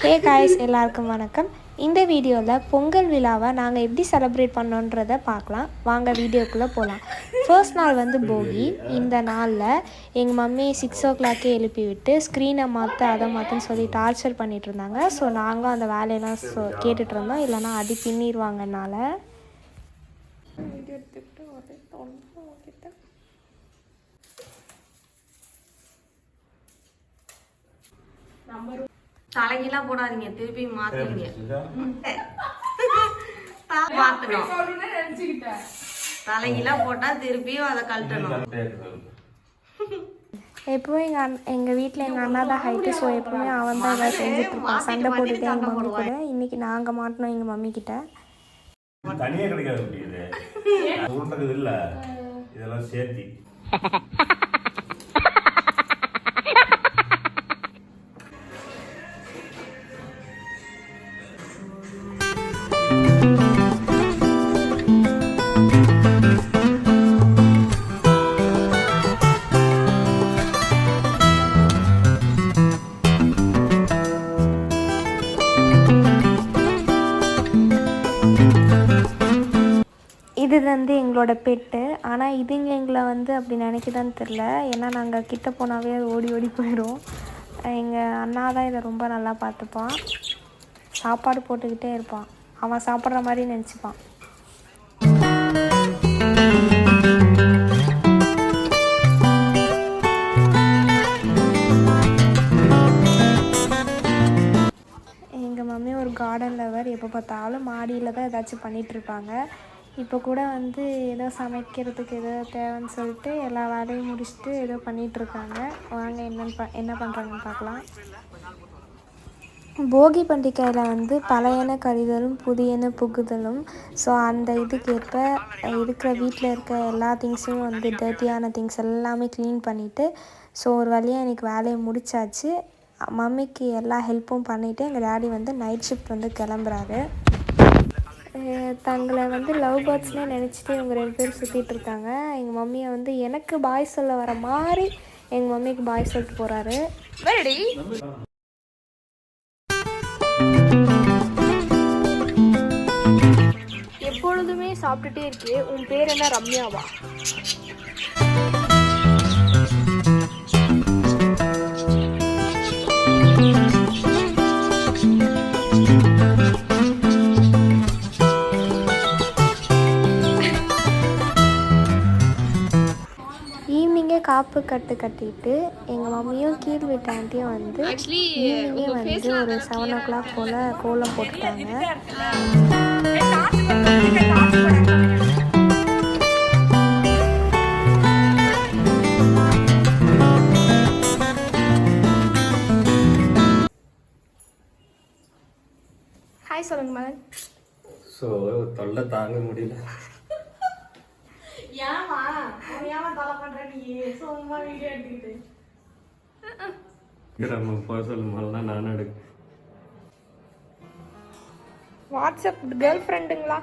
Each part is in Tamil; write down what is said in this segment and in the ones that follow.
ஹே காய்ஸ், எல்லாருக்கும் வணக்கம். இந்த வீடியோவில் பொங்கல் விழாவை நாங்கள் எப்படி செலிப்ரேட் பண்ணோன்றதை பார்க்கலாம். வாங்க வீடியோக்குள்ளே போகலாம். ஃபர்ஸ்ட் நாள் வந்து போகி. இந்த நாளில் எங்கள் மம்மி 6 o'clock எழுப்பி விட்டு ஸ்க்ரீனை மாற்ற அதை மாற்றுன்னு சொல்லி டார்ச்சர் பண்ணிகிட்டு இருந்தாங்க. ஸோ நாங்களும் அந்த வேலையெல்லாம் கேட்டுட்டு இருந்தோம், இல்லைனா அடி பின்னிடுவாங்கனால. வீடியோ எடுத்துக்கிட்டு தலைகெல்லாம் போடாதீங்க, திருப்பி மாத்துவீங்க. மாத்தணும், தலைகெல்லாம் போட்டா திருப்பியும் அதை கழட்டணும். எப்பவும் எங்கள் வீட்டில் எங்கள் அண்ணா தான் ஹைட்டு. ஸோ எப்பவுமே அவன் தான் எதாவது செஞ்சுட்டு இருப்பான், சண்டை போட்டுட்டு எங்கள் மம்மி கூட. இன்னைக்கு நாங்கள் மாட்டினோம் எங்கள் மம்மி கிட்ட. தனியாக கிடைக்காது, இல்லை இதெல்லாம் சேர்த்தி. இது வந்து எங்களோட பெட்டு. ஆனால் இதுங்க எங்களை வந்து அப்படி நினைக்குதான்னு தெரில. ஏன்னா நாங்கள் கிட்ட போனாவே அது ஓடி ஓடி போயிடும். எங்கள் அண்ணா தான் இதை ரொம்ப நல்லா பார்த்துப்பான். சாப்பாடு போட்டுக்கிட்டே இருப்பான், அவன் சாப்பிட்ற மாதிரி நினச்சிப்பான். எங்கள் மம்மி ஒரு கார்டன் லவர். எப்போ பார்த்தாலும் மாடியில் தான் ஏதாச்சும் பண்ணிகிட்ருப்பாங்க. இப்போ கூட வந்து ஏதோ சமைக்கிறதுக்கு ஏதோ தேவைன்னு சொல்லிட்டு எல்லா வேலையும் முடிச்சுட்டு ஏதோ பண்ணிகிட்ருக்காங்க. வாங்க என்ன பண்ணுறாங்கன்னு பார்க்கலாம். போகி பண்டிகையில் வந்து பழையன கழிதலும் புதியன புகுதலும். ஸோ அந்த இதுக்கேற்ப இருக்கிற வீட்டில் இருக்க எல்லா திங்ஸும் வந்து டர்ட்டியான திங்ஸ் எல்லாமே க்ளீன் பண்ணிவிட்டு, ஸோ ஒரு வழியாக எனக்கு வேலையை முடித்தாச்சு. மம்மிக்கு எல்லா ஹெல்ப்பும் பண்ணிவிட்டு எங்கள் டேடி வந்து நைட் ஷிஃப்ட் வந்து கிளம்புறாரு. தங்களை வந்து லவ் பேர்ட்ஸ்னே நினச்சிட்டு இவங்க 2 பேரும் சுற்றிட்டு இருக்காங்க. எங்கள் மம்மியை வந்து எனக்கு பாய் சொல்ல வர மாதிரி எங்கள் மம்மிக்கு பாய் சொல்லிட்டு போகிறாரு. எப்பொழுதுமே சாப்பிட்டுட்டே இருக்கே, உன் பேர் என்ன? ரம்யாவா? ஈவினிங்கே காப்பு கட்டிட்டு எங்கள் மம்மியும் கீழ் வீட்டு ஆண்டியும் வந்து ஈவினிங்கே வந்து ஒரு 7 o'clock போல் கோலம் போட்டுட்டாங்க. ஹாய் சொல்லுங்க மகன். ஸோ தொல்லை தாங்க முடியல. ஏமா தலை பண்ற நீ? சும்மா வீடியோ எடுத்துக்கிட்டு நம்ம போக சொல்லும்போது தான் நான் எடுக்க. வாட்ஸ்அப் கேர்ள் ஃப்ரெண்டுங்களா?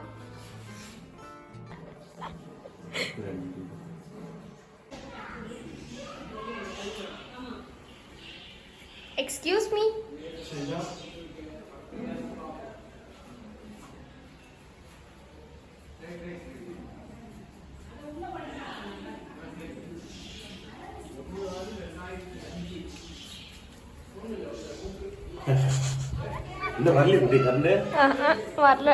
Excuse me. இன்னும் வரல, இப்படி கண்டு வரல.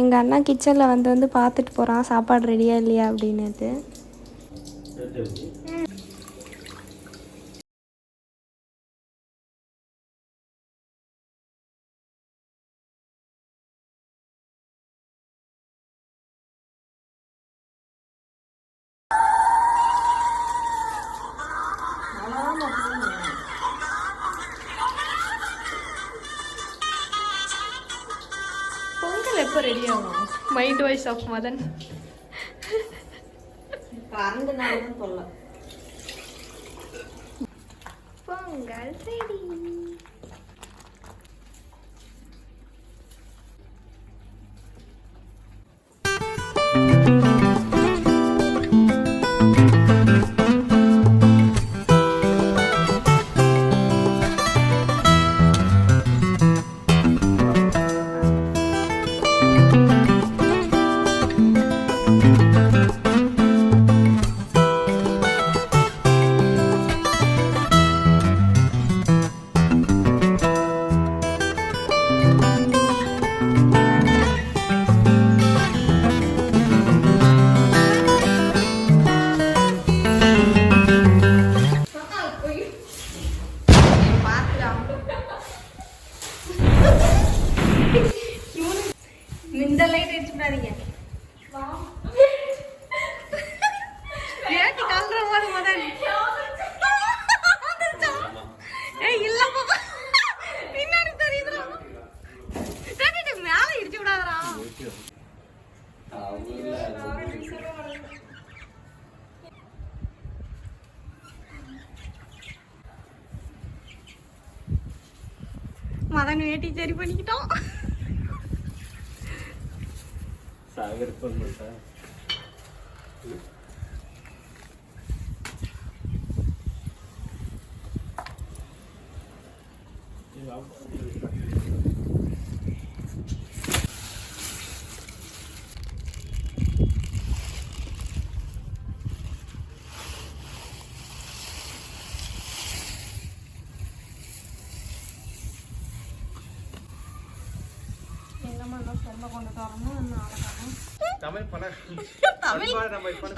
எங்கள் அண்ணா கிச்சனில் வந்து பார்த்துட்டு போகிறான் சாப்பாடு ரெடியா இல்லையா அப்படின்னுட்டு. பொங்கல் எப்போ ரெடி ஆகும்? Mind voice of Madhan. Current நாள் தொல்லை. பொங்கல் ரெடி. இந்த லைட் அடிச்சுடாதீங்க. ஏட்டி கல்ற போது முதல் ஏய் இல்ல பாப்பா பின்னாடி தெரியுதுடா. டேடி மேல இடிச்சு விடாதடா. மதன் வேட்டி சரி பண்ணிக்கிட்டோம். சாகர் பண்ணா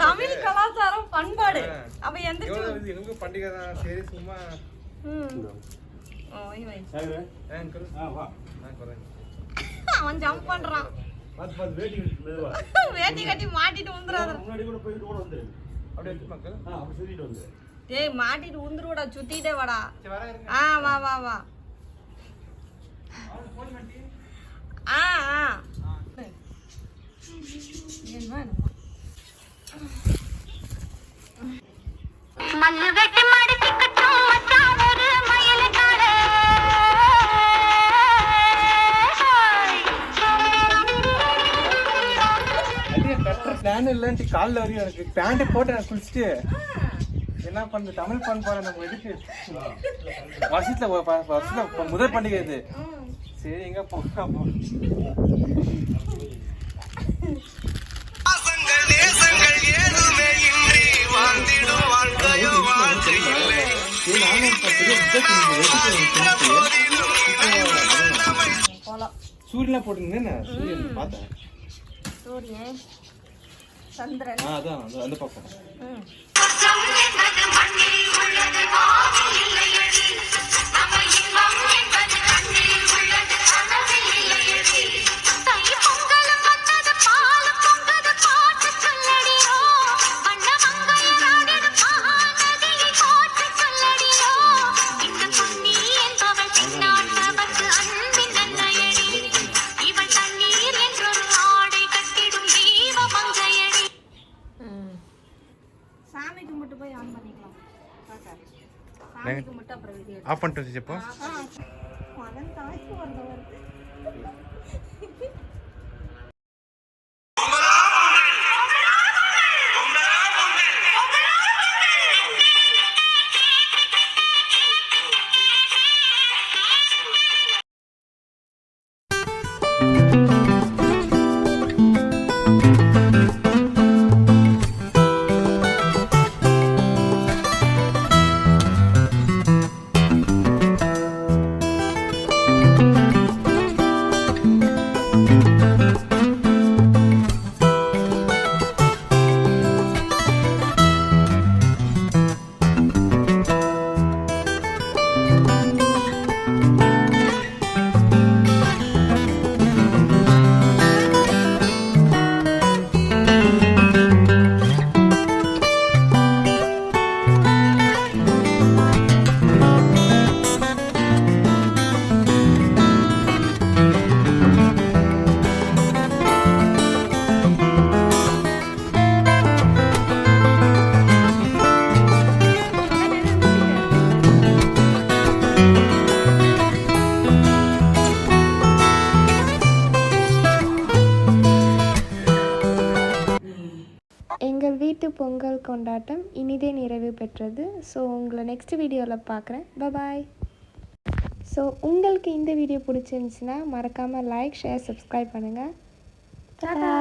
தமிழ் கலாச்சாரம் பண்பாடு அவ எந்த எங்களுக்கு பண்டிகை தான். சரி சும்மா சாகர் அங்கிள் வா அவன் ஜம்ப் பண்றான். பாத்து பாத்து வேட்டி மெதுவா வேட்டி கட்டி மாட்டிட்டு உந்துறாத. முன்னாடி கூட போயிட்டு கூட வந்து அப்படியே எடுத்து மக்கள் அப்படி சுத்திட்டு வந்து டேய் மாட்டிட்டு உந்துருடா சுத்திட்டே வாடா. வர இருங்க. வா வா வா. ஆ ஆ மண்ணு வெட்டி மடிச்சுக்கட்டும் மச்சான் ஒரு மயிலுக்கார. அடியே கட்டுற பிளான் இல்லைன்ட்டு காலில் வரையும் எனக்கு பேண்ட்டை போட்டு நான் குளிச்சுட்டு என்ன பண்ணு தமிழ் பண்பாடு நம்ம எதுக்கு வருஷத்துல முதல் பண்டிகை இது. சரி எங்க போக சூரியன் போட்டுருந்தேன். சூரியன் பார்த்தேன். சூரியன் சந்திரன் அதான் அந்த பக்கம் சாமிக்கு மட்டும் போய் ஆன் பண்ணிக்கலாம். சாமிக்கு மட்டும் அப்புறம் வீடியோ ஆஃப் பண்ணிட்டு வச்சு இப்போ மதன் தாய்க்கு வருது. வீட்டு பொங்கல் கொண்டாட்டம் இனிதே நிறைவு பெற்றது. ஸோ உங்களை நெக்ஸ்ட் வீடியோவில் பார்க்குறேன். பாய். ஸோ உங்களுக்கு இந்த வீடியோ பிடிச்சிருந்துச்சுன்னா மறக்காமல் லைக், ஷேர், சப்ஸ்கிரைப் பண்ணுங்கள். டாடா.